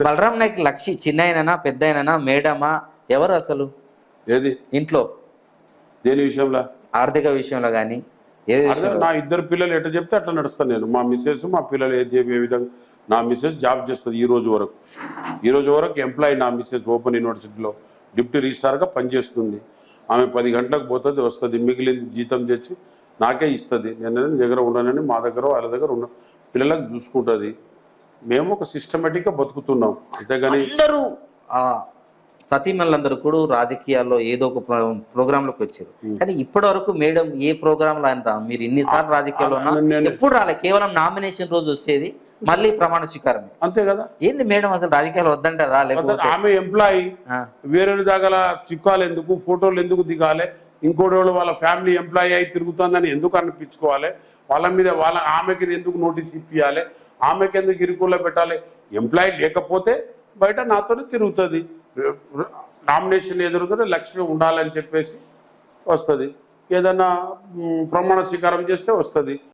బలరాం నాయక్ లక్షి చిన్నయననా పెద్దయననా మేడమా ఎవరు అసలు ఏది ఇంట్లో దేని విషయంలో? ఆర్థిక విషయంలో కానీ ఏది విషయంలో? నా ఇద్దరు పిల్లలు ఎట్లా చెప్తే అట్లా నడుస్తాను నేను. మా మిస్సెస్ మా పిల్లలు ఏ విధంగా. నా మిస్సెస్ జాబ్ చేస్తుంది ఈ రోజు వరకు ఎంప్లాయీ. నా మిస్సెస్ ఓపెన్ యూనివర్సిటీలో డిప్యూటీ రిజిస్ట్రార్గా పనిచేస్తుంది. ఆమె 10 గంటలకు పోతుంది, వస్తుంది, మిగిలింది జీతం తెచ్చి నాకే ఇస్తుంది. నేను దగ్గర ఉండనని మా దగ్గర వాళ్ళ దగ్గర ఉన్న పిల్లలకు చూసుకుంటుంది. మేము ఒక సిస్టమేటిక్గా బతుకుతున్నాం, అంతేగాని అందరూ సతీమణులందరూ కూడా రాజకీయాల్లో ఏదో ఒక ప్రోగ్రాంలోకి వచ్చారు. కానీ ఇప్పటి వరకు మేడం ఏ ప్రోగ్రాంలో అంత మీరు ఇన్నిసార్లు రాజకీయాల్లో ఉన్నా ఎప్పుడు రాలే. కేవలం నామినేషన్ రోజు వచ్చేది, మళ్ళీ ప్రమాణ స్వీకారమే, అంతే కదా. ఏంది మేడం అసలు రాజకీయాలు వద్దంటారా? లేకపోతే ఆమె ఎంప్లాయీ వేరే దగ్గర చిక్కాలి ఎందుకు, ఫోటోలు ఎందుకు దిగాలి, ఇంకోటి వాళ్ళ ఫ్యామిలీ ఎంప్లాయీ అయి తిరుగుతుందని ఎందుకు అనిపించుకోవాలి, వాళ్ళ మీద ఆమెకి ఎందుకు నోటీస్ ఇప్పియాలి, ఆమెకి ఎందుకు ఇరుకుల్లో పెట్టాలి. ఎంప్లాయీ లేకపోతే బయట నాతోనే తిరుగుతుంది. నామినేషన్ ఎదురుతుంటే లక్ష్మి ఉండాలని చెప్పేసి వస్తుంది. ఏదన్నా ప్రమాణ స్వీకారం చేస్తే వస్తుంది.